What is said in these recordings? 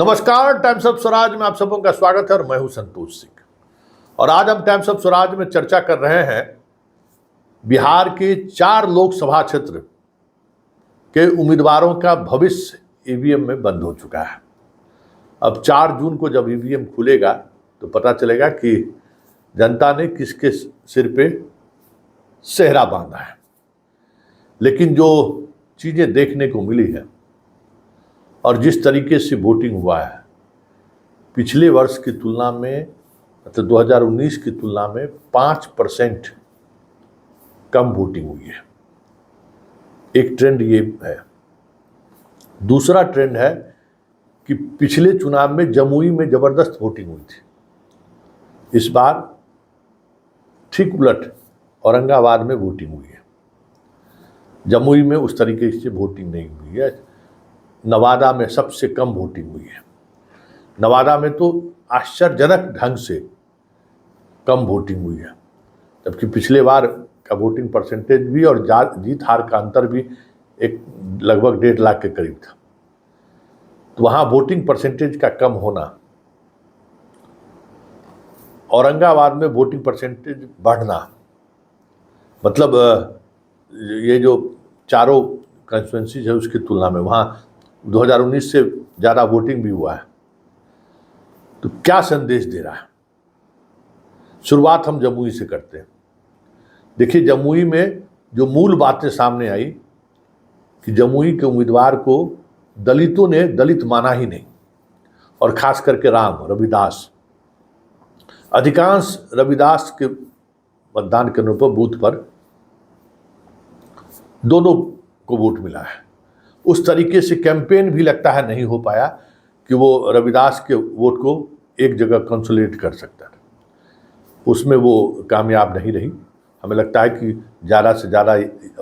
नमस्कार, times of Swaraj में आप सबों का स्वागत है और मैं हूं संतोष सिंह। और आज हम टाइम्स ऑफ स्वराज में चर्चा कर रहे हैं बिहार के 4 लोकसभा क्षेत्र के उम्मीदवारों का भविष्य ईवीएम में बंद हो चुका है। अब 4 जून को जब ईवीएम खुलेगा तो पता चलेगा कि जनता ने किसके सिर पे सेहरा बांधा है। लेकिन जो चीजें देखने को मिली है और जिस तरीके से वोटिंग हुआ है, पिछले वर्ष की तुलना में मतलब 2019 की तुलना में 5% कम वोटिंग हुई है। एक ट्रेंड ये है। दूसरा ट्रेंड है कि पिछले चुनाव में जमुई में जबरदस्त वोटिंग हुई थी। इस बार ठीक उलट औरंगाबाद में वोटिंग हुई है। जमुई में उस तरीके से वोटिंग नहीं हुई है। नवादा में सबसे कम वोटिंग हुई है। नवादा में तो आश्चर्यजनक ढंग से कम वोटिंग हुई है, जबकि पिछले बार का वोटिंग परसेंटेज भी और जीत हार का अंतर भी एक लगभग 1.5 लाख के करीब था। तो वहाँ वोटिंग परसेंटेज का कम होना, औरंगाबाद में वोटिंग परसेंटेज बढ़ना, मतलब ये जो चारों कंस्टिट्यूएंसीज है उसकी तुलना में वहाँ 2019 से ज़्यादा वोटिंग भी हुआ है। तो क्या संदेश दे रहा है? शुरुआत हम जमुई से करते हैं। देखिए, जमुई में जो मूल बातें सामने आई कि जमुई के उम्मीदवार को दलितों ने दलित माना ही नहीं, और खास करके राम रविदास, अधिकांश रविदास के मतदान केंद्रों पर बूथ पर दोनों को वोट मिला है। उस तरीके से कैंपेन भी लगता है नहीं हो पाया कि वो रविदास के वोट को एक जगह कंसोलिडेट कर सकता है। उसमें वो कामयाब नहीं रही। हमें लगता है कि ज़्यादा से ज़्यादा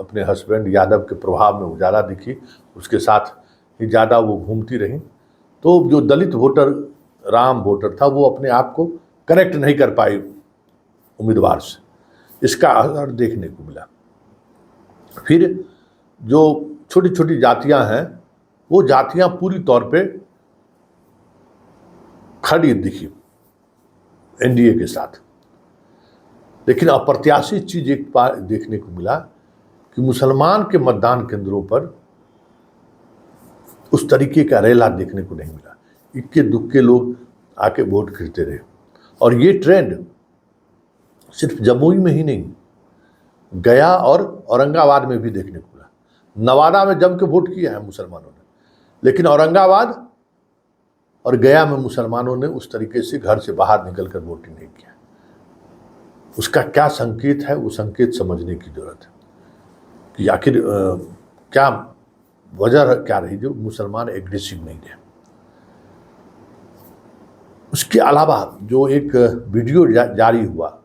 अपने हस्बैंड यादव के प्रभाव में वो ज़्यादा दिखी, उसके साथ ही ज़्यादा वो घूमती रही। तो जो दलित वोटर, राम वोटर था, वो अपने आप को कनेक्ट नहीं कर पाई उम्मीदवार से। इसका असर देखने को मिला। फिर जो छोटी छोटी जातियां हैं, वो जातियां पूरी तौर पे खड़ी दिखी एनडीए के साथ। लेकिन अप्रत्याशित चीज एक बार देखने को मिला कि मुसलमान के मतदान केंद्रों पर उस तरीके का रेला देखने को नहीं मिला। इक्के दुक्के लोग आके वोट गिरते रहे। और ये ट्रेंड सिर्फ जमुई में ही नहीं, गया और औरंगाबाद में भी देखने को मिला। नवादा में जम के वोट किया है मुसलमानों ने, लेकिन औरंगाबाद और गया में मुसलमानों ने उस तरीके से घर से बाहर निकलकर वोटिंग नहीं किया। उसका क्या संकेत है, वो संकेत समझने की जरूरत है कि आखिर क्या वजह क्या रही जो मुसलमान एग्रेसिव नहीं रहे। उसके अलावा जो एक वीडियो जारी हुआ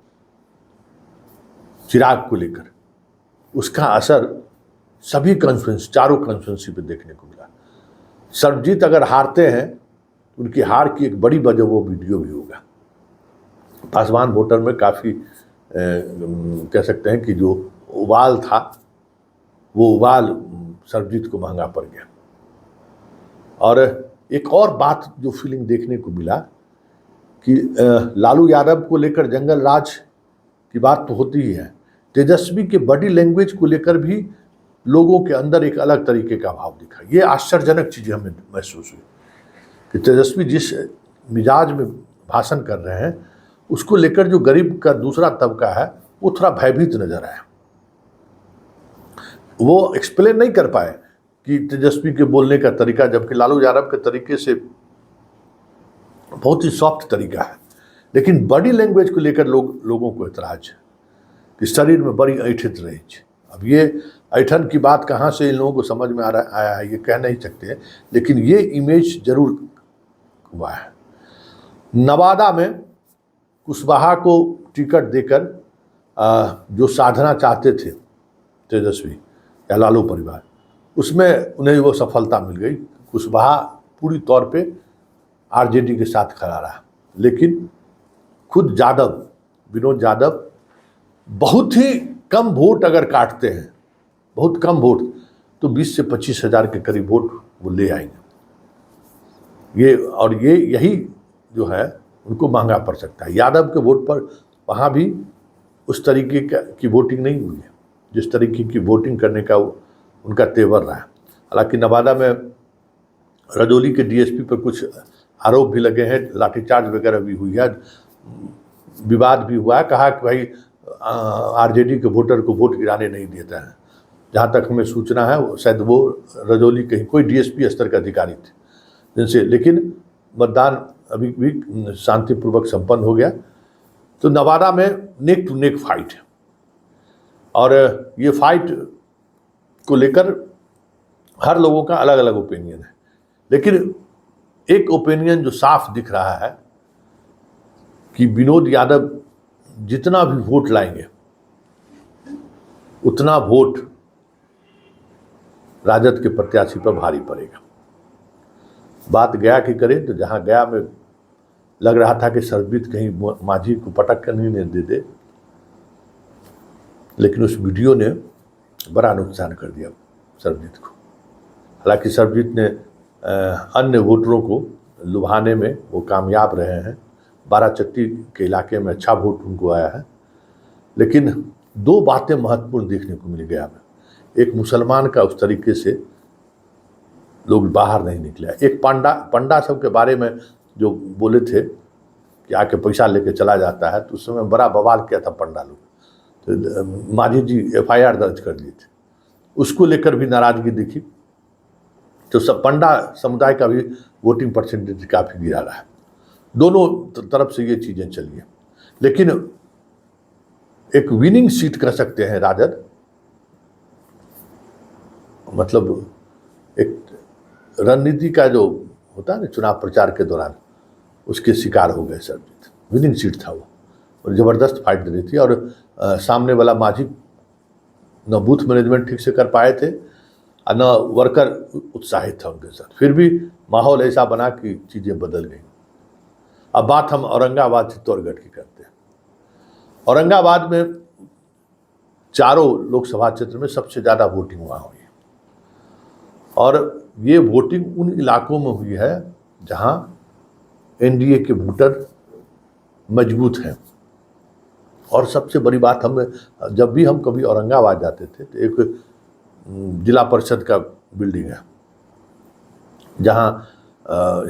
चिराग को लेकर, उसका असर सभी कॉन्फ्रेंस, चारों कॉन्फ्रेंसी पे देखने को मिला। सरबजीत अगर हारते हैं तो उनकी हार की एक बड़ी वजह वो वीडियो भी होगा। पासवान वोटर में काफ़ी कह सकते हैं कि जो उबाल था, वो उबाल सरबजीत को महंगा पड़ गया। और एक और बात जो फीलिंग देखने को मिला कि लालू यादव को लेकर जंगल राज की बात तो होती ही है, तेजस्वी के बॉडी लैंग्वेज को लेकर भी लोगों के अंदर एक अलग तरीके का भाव दिखा। ये आश्चर्यजनक चीज़ हमें महसूस हुई कि तेजस्वी जिस मिजाज में भाषण कर रहे हैं, उसको लेकर जो गरीब का दूसरा तबका है वो थोड़ा भयभीत नजर आया। वो एक्सप्लेन नहीं कर पाए कि तेजस्वी के बोलने का तरीका, जबकि लालू यादव के तरीके से बहुत ही सॉफ्ट तरीका है। लेकिन बॉडी लैंग्वेज को लेकर लोगों को एतराज है कि शरीर में बड़ी ऐठत रही है। अब ये ऐठन की बात कहाँ से इन लोगों को समझ में आया है ये कह नहीं सकते, लेकिन ये इमेज जरूर हुआ है। नवादा में कुशवाहा को टिकट देकर जो साधना चाहते थे तेजस्वी या लालू परिवार, उसमें उन्हें वो सफलता मिल गई। कुशवाहा पूरी तौर पे आरजेडी के साथ खड़ा रहा, लेकिन खुद विनोद यादव बहुत ही कम वोट अगर काटते हैं, बहुत कम वोट, तो 20 से 25 हज़ार के करीब वोट वो ले आएंगे। ये यही जो है उनको महंगा पड़ सकता है। यादव के वोट पर वहाँ भी उस तरीके की वोटिंग नहीं हुई है जिस तरीके की वोटिंग करने का उनका तेवर रहा है। हालांकि नवादा में रजौली के डीएसपी पर कुछ आरोप भी लगे हैं, लाठीचार्ज वगैरह भी हुई है, विवाद भी हुआ है। कहा कि भाई आरजेडी के वोटर को वोट गिराने नहीं देता है। जहाँ तक हमें सूचना है शायद वो रजौली कहीं कोई डीएसपी स्तर के अधिकारी थे जिनसे, लेकिन मतदान अभी भी शांतिपूर्वक संपन्न हो गया। तो नवादा में नेक टू नेक फाइट है और ये फाइट को लेकर हर लोगों का अलग अलग ओपिनियन है, लेकिन एक ओपिनियन जो साफ दिख रहा है कि विनोद यादव जितना भी वोट लाएंगे उतना वोट राजद के प्रत्याशी पर भारी पड़ेगा। बात गया की करें तो जहां गया में लग रहा था कि सरबजीत कहीं मांझी को पटक कर नहीं दे दे, लेकिन उस वीडियो ने बड़ा नुकसान कर दिया सरबजीत को। हालांकि सरबजीत ने अन्य वोटरों को लुभाने में वो कामयाब रहे हैं। बाराचट्टी के इलाके में अच्छा वोट उनको आया है, लेकिन दो बातें महत्वपूर्ण देखने को मिल गया हमें। एक, मुसलमान का उस तरीके से लोग बाहर नहीं निकले। एक पंडा सब के बारे में जो बोले थे कि आके पैसा लेके चला जाता है, तो उस समय बड़ा बवाल किया था पंडा लोग। तो मांझी जी FIR दर्ज कर दिए थे, उसको लेकर भी नाराजगी दिखी। तो सब पंडा समुदाय का भी वोटिंग परसेंटेज काफ़ी गिरा रहा है। दोनों तरफ से ये चीज़ें चली हैं, लेकिन एक विनिंग सीट कह सकते हैं राजद, मतलब एक रणनीति का जो होता है ना चुनाव प्रचार के दौरान, उसके शिकार हो गए सरबजीत। विनिंग सीट था वो और ज़बरदस्त फाइट दे रही थी। और सामने वाला मांझी न बूथ मैनेजमेंट ठीक से कर पाए थे और न वर्कर उत्साहित था उनके साथ। फिर भी माहौल ऐसा बना कि चीज़ें बदल गई। अब बात हम औरंगाबाद चित्तौड़गढ़ की करते हैं। औरंगाबाद में चारों लोकसभा क्षेत्र में सबसे ज़्यादा वोटिंग वहाँ हुई है और ये वोटिंग उन इलाकों में हुई है जहाँ NDA के वोटर मजबूत हैं। और सबसे बड़ी बात, हम जब भी हम कभी औरंगाबाद जाते थे तो एक जिला परिषद का बिल्डिंग है जहाँ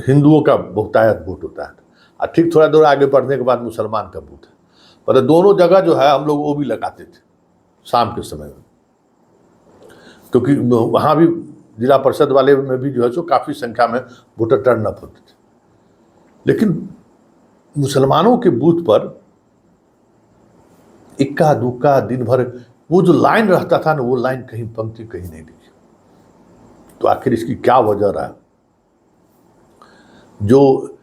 हिंदुओं का बहुतायत वोट होता है, और ठीक थोड़ा दूर आगे बढ़ने के बाद मुसलमान का बूथ है। पर दोनों जगह जो है हम लोग वो भी लगाते थे शाम के समय में, क्योंकि वहाँ भी जिला परिषद वाले में भी जो है सो काफ़ी संख्या में वोटर टर्न अप होते थे। लेकिन मुसलमानों के बूथ पर इक्का दुक्का दिन भर वो जो लाइन रहता था ना, वो लाइन कहीं पंक्ति कहीं नहीं दिखी। तो आखिर इसकी क्या वजह रहा? जो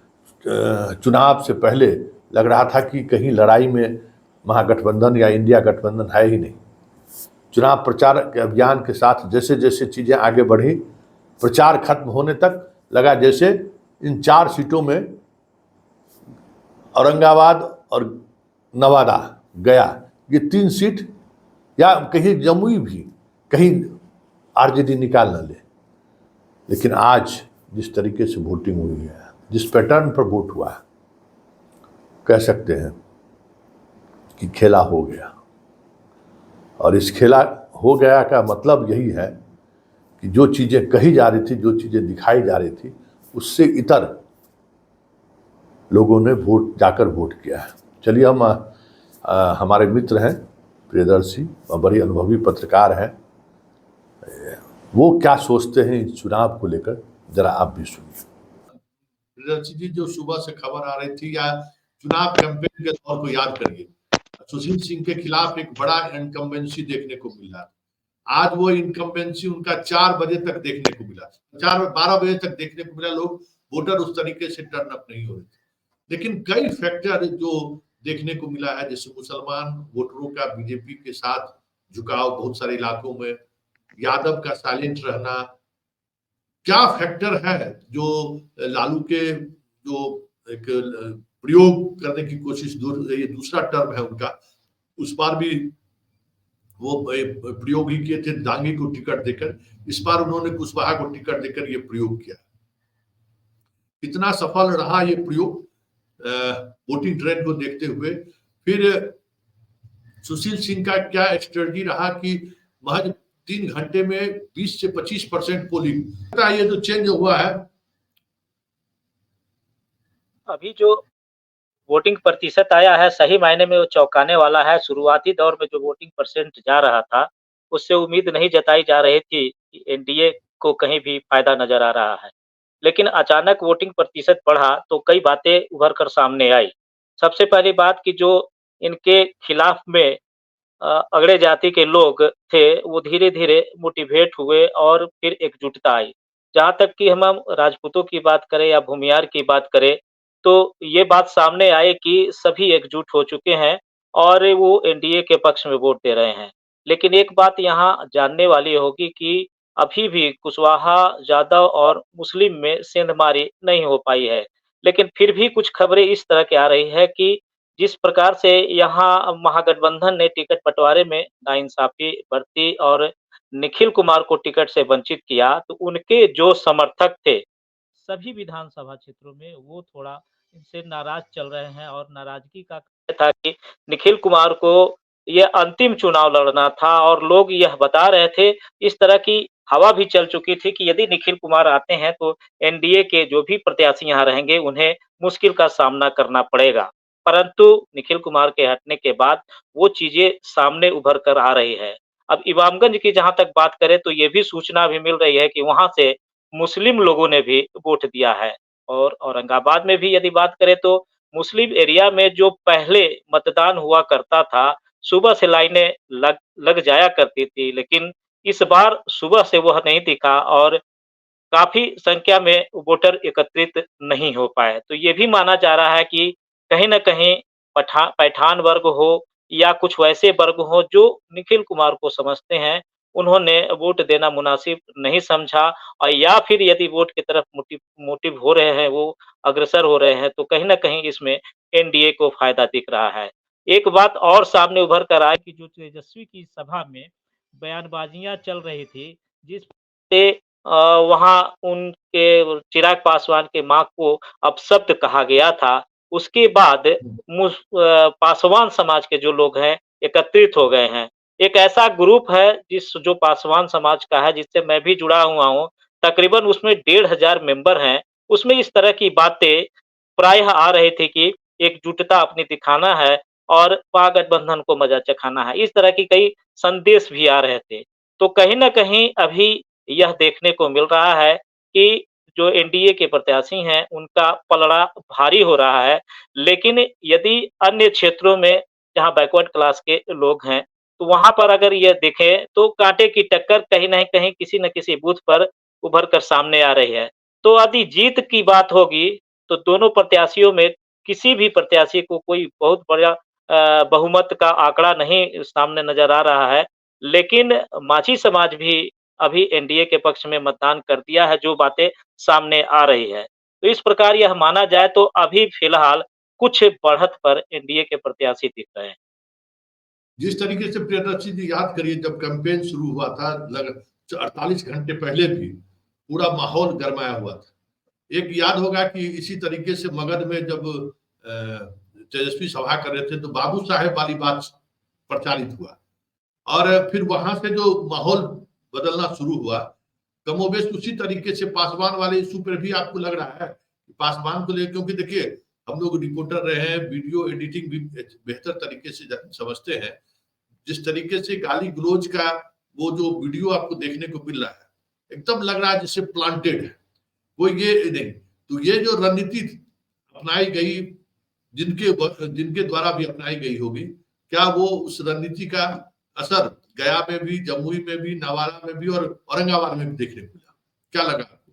चुनाव से पहले लग रहा था कि कहीं लड़ाई में महागठबंधन या इंडिया गठबंधन है ही नहीं। चुनाव प्रचार के अभियान के साथ जैसे जैसे चीज़ें आगे बढ़ी, प्रचार खत्म होने तक लगा जैसे इन 4 सीटों में औरंगाबाद और नवादा, गया, ये 3 सीट या कहीं जमुई भी कहीं RJD निकाल न ले। लेकिन आज जिस तरीके से वोटिंग हुई है, जिस पैटर्न पर वोट हुआ है, कह सकते हैं कि खेला हो गया। और इस खेला हो गया का मतलब यही है कि जो चीज़ें कही जा रही थी, जो चीज़ें दिखाई जा रही थी, उससे इतर लोगों ने जाकर वोट किया है। चलिए, हम हमारे मित्र हैं प्रियदर्शी और बड़ी अनुभवी पत्रकार हैं, वो क्या सोचते हैं इस चुनाव को लेकर, जरा आप भी सुनिए। प्रियदर्शी जी, जो सुबह से खबर आ रही थी या चुनाव कैंपेन के दौर को याद करिए, सुशील सिंह के खिलाफ एक बड़ा इनकम्बेंसी देखने को मिला। आज वो इनकम्बेंसी उनका 4 बजे तक देखने को मिला, 12 बजे तक देखने को मिला। लोग वोटर उस तरीके से टर्न अप नहीं हो रहे थे। लेकिन कई फैक्टर जो देखने को मिला है, जैसे मुसलमान वोटरों का बीजेपी के साथ झुकाव बहुत सारे इलाकों में, यादव का साइलेंट रहना, क्या फैक्टर है जो लालू के जो एक प्रयोग करने की कोशिश, ये दूसरा टर्म है उनका, उस बार भी वो प्रयोग ही किए थे दांगी को टिकट देकर। इस बार उन्होंने कुशवाहा को टिकट देकर ये प्रयोग किया। कितना सफल रहा ये प्रयोग वोटिंग ट्रेंड को देखते हुए। फिर सुशील सिंह का क्या स्ट्रेटजी रहा कि महज 3 घंटे में 20 से 25% पोलिंग, ये जो चेंज हुआ है। अभी जो वोटिंग प्रतिशत आया है सही मायने में वो चौंकाने वाला है। शुरुआती दौर में जो वोटिंग परसेंट जा रहा था, उससे उम्मीद नहीं जताई जा रही थी कि एनडीए को कहीं भी फायदा नजर आ रहा है। लेकिन अचानक वोटिंग प्रतिशत बढ़ा तो कई बातें उभर कर सामने आई। सबसे पहली बात कि जो इनके खिलाफ में अगड़े जाति के लोग थे, वो धीरे-धीरे मोटिवेट हुए और फिर एकजुटता आई। जहाँ तक कि हम राजपूतों की बात करें या भूमियार की बात करें, तो ये बात सामने आई कि सभी एकजुट हो चुके हैं और वो एनडीए के पक्ष में वोट दे रहे हैं। लेकिन एक बात यहाँ जानने वाली होगी कि अभी भी कुशवाहा, यादव और मुस्लिम में सेंधमारी नहीं हो पाई है। लेकिन फिर भी कुछ खबरें इस तरह की आ रही है कि जिस प्रकार से यहाँ महागठबंधन ने टिकट बँटवारे में नाइंसाफ़ी बरती और निखिल कुमार को टिकट से वंचित किया, तो उनके जो समर्थक थे, सभी विधानसभा क्षेत्रों में वो थोड़ा इनसे नाराज़ चल रहे हैं और नाराज़गी का था कि निखिल कुमार को ये अंतिम चुनाव लड़ना था और लोग यह बता रहे थे, इस तरह की हवा भी चल चुकी थी कि यदि निखिल कुमार आते हैं, तो एनडीए के जो भी प्रत्याशी यहाँ रहेंगे, उन्हें मुश्किल का सामना करना पड़ेगा। परंतु निखिल कुमार के हटने के बाद वो चीज़ें सामने उभर कर आ रही है। अब इमामगंज की जहाँ तक बात करें तो ये भी सूचना अभी मिल रही है कि वहाँ से मुस्लिम लोगों ने भी वोट दिया है और औरंगाबाद में भी यदि बात करें तो मुस्लिम एरिया में जो पहले मतदान हुआ करता था, सुबह से लाइनें लग लग जाया करती थी, लेकिन इस बार सुबह से वह नहीं दिखा और काफ़ी संख्या में वोटर एकत्रित नहीं हो पाए। तो ये भी माना जा रहा है कि कहीं न कहीं पैठान वर्ग हो या कुछ वैसे वर्ग हों जो निखिल कुमार को समझते हैं, उन्होंने वोट देना मुनासिब नहीं समझा और या फिर यदि वोट की तरफ मोटिव हो रहे हैं, वो अग्रसर हो रहे हैं, तो कहीं न कहीं इसमें एनडीए को फ़ायदा दिख रहा है। एक बात और सामने उभर कर आई कि जो तेजस्वी की सभा में बयानबाजियाँ चल रही थी, जिस पे वहाँ उनके चिराग पासवान के माँ को अपशब्द कहा गया था, उसके बाद पासवान समाज के जो लोग हैं, एकत्रित हो गए हैं। एक ऐसा ग्रुप है जो पासवान समाज का है, जिससे मैं भी जुड़ा हुआ हूँ, तकरीबन उसमें 1500 मेंबर हैं। उसमें इस तरह की बातें प्रायः आ रही थी कि एकजुटता अपनी दिखाना है और महागठबंधन को मजा चखाना है। इस तरह की कई संदेश भी आ रहे थे। तो कहीं न कहीं अभी यह देखने को मिल रहा है कि जो एनडीए के प्रत्याशी हैं, उनका पलड़ा भारी हो रहा है। लेकिन यदि अन्य क्षेत्रों में जहाँ बैकवर्ड क्लास के लोग हैं, तो वहाँ पर अगर ये देखें तो कांटे की टक्कर कहीं न कहीं किसी न किसी बूथ पर उभर कर सामने आ रही है। तो यदि जीत की बात होगी, तो दोनों प्रत्याशियों में किसी भी प्रत्याशी को कोई बहुत बड़ा बहुमत का आंकड़ा नहीं सामने नज़र आ रहा है। लेकिन माझी समाज भी अभी एनडीए के पक्ष में मतदान कर दिया है, जो बातें सामने आ रही है। तो इस प्रकार यह माना जाए तो अभी फिलहाल कुछ बढ़त पर एनडीए के प्रत्याशी दिख रहे हैं। जिस तरीके से प्रियदर्शी जी याद करिए, जब कैंपेन शुरू हुआ था, लग 48 घंटे पहले भी पूरा माहौल गरमाया हुआ था। एक याद होगा कि इसी तरीके से मगध में जब तेजस्वी सभा कर रहे थे, तो बाबू साहेब वाली बात प्रचारित हुआ और फिर वहां से जो माहौल बदलना शुरू हुआ, कमोबेश उसी तरीके से पासवान वाले इशू पर भी आपको लग रहा है कि पासवान को लेकर, क्योंकि देखिए हम लोग रिपोर्टर रहे हैं, वीडियो एडिटिंग भी बेहतर तरीके से समझते हैं। जिस तरीके से गाली गलौज का वो जो वीडियो आपको देखने को मिल रहा है, एकदम लग रहा है जैसे प्लांटेड है, कोई ये नहीं। तो ये जो रणनीति अपनाई गई, जिनके द्वारा भी अपनाई गई होगी, क्या वो उस रणनीति का असर गया में भी, जमुई में भी, नवादा में भी और औरंगाबाद में भी देखने को मिला? क्या लगा आपको?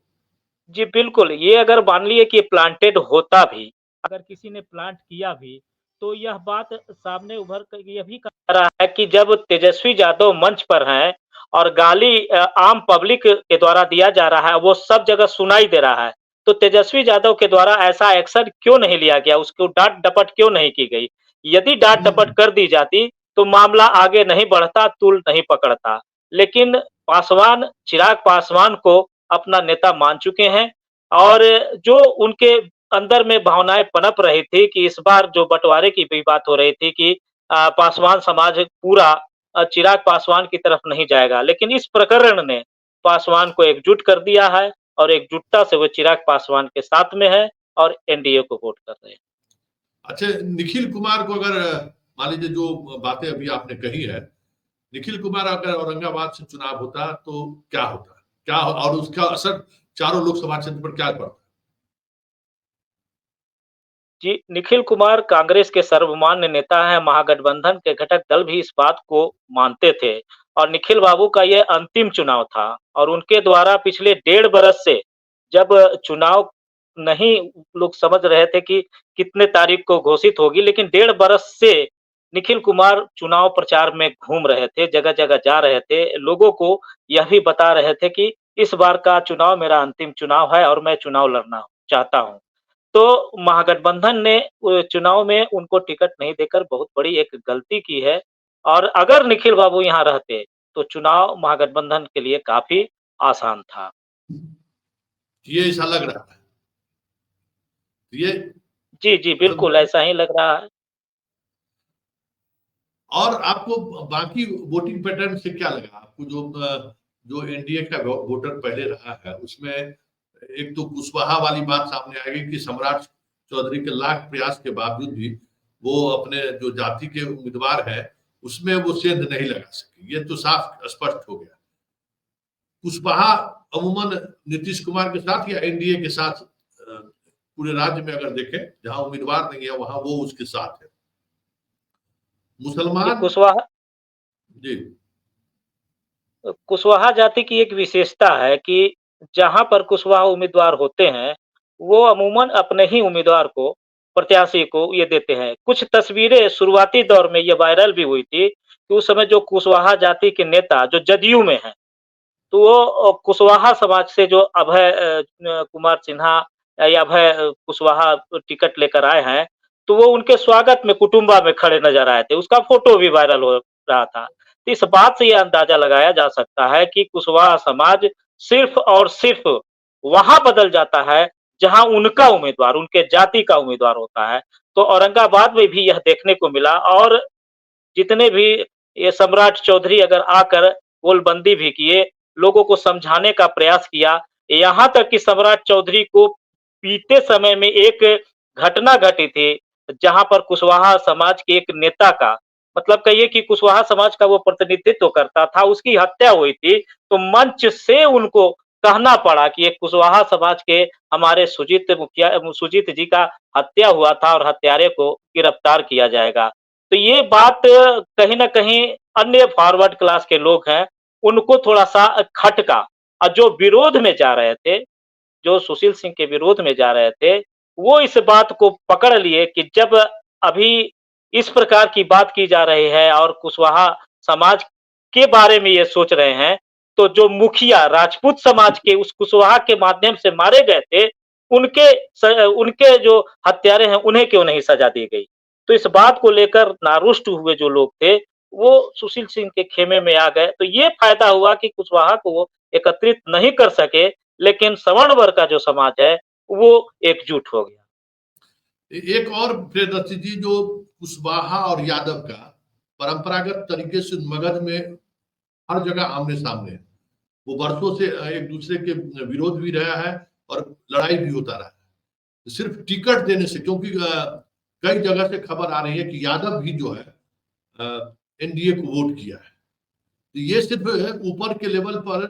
जी बिल्कुल, ये अगर मान लिए कि प्लांटेड होता भी, अगर किसी ने प्लांट किया भी, तो यह बात सामने उभर कर ये भी कहा जा रहा है कि जब तेजस्वी यादव मंच पर हैं और गाली आम पब्लिक के द्वारा दिया जा रहा है, वो सब जगह सुनाई दे रहा है। तो तेजस्वी यादव के द्वारा ऐसा एक्शन क्यों नहीं लिया गया? उसको डाँट-डपट क्यों नहीं की गई? यदि डाँट-डपट कर दी जाती, तो मामला आगे नहीं बढ़ता, तूल नहीं पकड़ता। लेकिन चिराग पासवान को अपना नेता मान चुके हैं और जो उनके अंदर में भावनाएँ पनप रही थी कि इस बार जो बँटवारे की भी बात हो रही थी कि पासवान समाज पूरा चिराग पासवान की तरफ नहीं जाएगा। लेकिन इस प्रकरण ने पासवान को एकजुट कर दिया है और एकजुटता से वो चिराग पासवान के साथ में है और एनडीए को वोट कर रहे हैं। अच्छा, निखिल कुमार को अगर मान लीजिए जो बातें अभी आपने कही है, निखिल कुमार अगर औरंगाबाद से चुनाव होता तो क्या होता? क्या और उसका असर चारों लोकसभा क्षेत्र पर क्या पड़ता? जी, निखिल कुमार कांग्रेस के सर्वमान्य नेता हैं, महागठबंधन के घटक दल भी इस बात को मानते थे और निखिल बाबू का ये अंतिम चुनाव था और उनके द्वारा पिछले 1.5 बरस से जब चुनाव नहीं लोग समझ रहे थे कि कितने तारीख को घोषित होगी, लेकिन 1.5 बरस से निखिल कुमार चुनाव प्रचार में घूम रहे थे, जगह-जगह जा रहे थे, लोगों को यह भी बता रहे थे कि इस बार का चुनाव मेरा अंतिम चुनाव है और मैं चुनाव लड़ना चाहता हूँ। तो महागठबंधन ने चुनाव में उनको टिकट नहीं देकर बहुत बड़ी एक गलती की है और अगर निखिल बाबू यहाँ रहते, तो चुनाव महागठबंधन के लिए काफ़ी आसान था। ये ऐसा लग रहा है। ये जी, जी, बिल्कुल मतलब ऐसा ही लग रहा है। और आपको बाकी वोटिंग पैटर्न से क्या लगा? आपको जो एनडीए का वोटर पहले रहा है, उसमें एक तो कुशवाहा वाली बात सामने आ गई कि सम्राट चौधरी के लाख प्रयास के बावजूद भी वो अपने जो जाति के उम्मीदवार हैं, उसमें वो सेंध नहीं लगा सके। ये तो साफ स्पष्ट हो गया। कुशवाहा अमूमन नीतीश कुमार के साथ या एनडीए के साथ पूरे राज्य में अगर देखें, जहां उम्मीदवार नहीं है, वहां वो उसके साथ है। ये मुसलमान कुशवाहा जी, कुशवाहा जाति की एक विशेषता है कि जहाँ पर कुशवाहा उम्मीदवार होते हैं, वो अमूमन अपने ही उम्मीदवार को, प्रत्याशी को ये देते हैं। कुछ तस्वीरें शुरुआती दौर में ये वायरल भी हुई थी कि उस समय जो कुशवाहा जाति के नेता जो जदयू में हैं, तो वो कुशवाहा समाज से जो अभय कुमार सिन्हा या अभय कुशवाहा टिकट लेकर आए हैं, तो वो उनके स्वागत में कुटुंबा में खड़े नज़र आए थे। उसका फ़ोटो भी वायरल हो रहा था। तो इस बात से ये अंदाज़ा लगाया जा सकता है कि कुशवाहा समाज सिर्फ़ और सिर्फ़ वहाँ बदल जाता है, जहाँ उनका उम्मीदवार, उनके जाति का उम्मीदवार होता है। तो औरंगाबाद में भी यह देखने को मिला और जितने भी ये सम्राट चौधरी अगर आकर गोलबंदी भी किए, लोगों को समझाने का प्रयास किया, यहाँ तक कि सम्राट चौधरी को बीते समय में एक घटना घटी थी, जहाँ पर कुशवाहा समाज के एक नेता का मतलब कहिए कि कुशवाहा समाज का वो प्रतिनिधित्व करता था, उसकी हत्या हुई थी, तो मंच से उनको कहना पड़ा कि एक कुशवाहा समाज के हमारे सुजीत जी का हत्या हुआ था और हत्यारे को गिरफ्तार किया जाएगा। तो ये बात कहीं न कहीं अन्य फॉरवर्ड क्लास के लोग हैं, उनको थोड़ा-सा खटका और जो विरोध में जा रहे थे, जो सुशील सिंह के विरोध में जा रहे थे, वो इस बात को पकड़ लिए कि जब अभी इस प्रकार की बात की जा रही है और कुशवाहा समाज के बारे में ये सोच रहे हैं, तो जो मुखिया राजपूत समाज के उस कुशवाहा के माध्यम से मारे गए थे, उनके जो हत्यारे हैं, उन्हें क्यों नहीं सज़ा दी गई? तो इस बात को लेकर नारुष्ट हुए जो लोग थे, वो सुशील सिंह के खेमे में आ गए। तो ये फ़ायदा हुआ कि कुशवाहा को वो एकत्रित नहीं कर सके, लेकिन सवर्ण वर्ग का जो समाज है, वो एकजुट हो गया। एक और प्रियदर्शी जी, जो कुशवाहा और यादव का परंपरागत तरीके से मगध में हर जगह आमने सामने है। वो वर्षों से एक दूसरे के विरोध भी रहा है और लड़ाई भी होता रहा है। सिर्फ टिकट देने से, क्योंकि कई जगह से खबर आ रही है कि यादव भी जो है एनडीए को वोट किया है। तो ये सिर्फ ऊपर के लेवल पर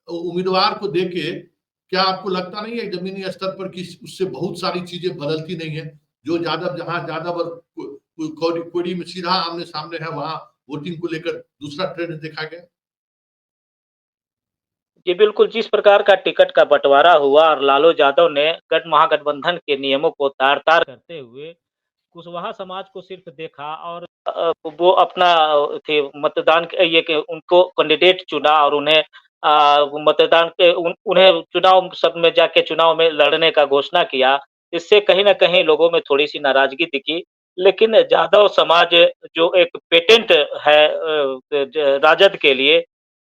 उम्मीदवार को देके, क्या आपको लगता नहीं है जमीनी स्तर पर कि उससे बहुत सारी चीजें बदलती नहीं है? जो यादव, जहां यादव और कोड़ी में सीधा आमने सामने है, वहां वोटिंग को लेकर दूसरा ट्रेंड देखा गया। जी, बिल्कुल, जिस प्रकार का टिकट का बँटवारा हुआ और लालू यादव ने महागठबंधन के नियमों को तार-तार करते हुए कुशवाहा समाज को सिर्फ देखा और वो अपना थे मतदान के ये कि उनको कैंडिडेट चुना और उन्हें मतदान के उन्हें चुनाव सब में जाके चुनाव में लड़ने का घोषणा किया। इससे कहीं न कहीं लोगों में थोड़ी-सी नाराज़गी दिखी। लेकिन यादव समाज जो एक पेटेंट है राजद के लिए,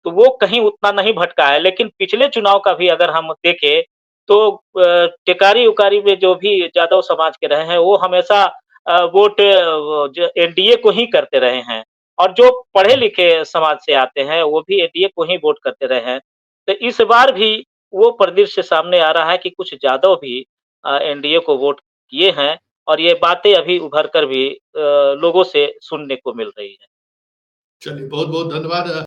तो वो कहीं उतना नहीं भटका है। लेकिन पिछले चुनाव का भी अगर हम देखें, तो टेकारी उकारी में जो भी यादव समाज के रहे हैं वो हमेशा वोट जो एनडीए को ही करते रहे हैं और जो पढ़े लिखे समाज से आते हैं वो भी एनडीए को ही वोट करते रहे हैं। तो इस बार भी वो परिदृश्य सामने आ रहा है कि कुछ यादव भी एनडीए को वोट किए हैं और ये बातें अभी उभर कर भी लोगों से सुनने को मिल रही है। चलिए बहुत बहुत धन्यवाद।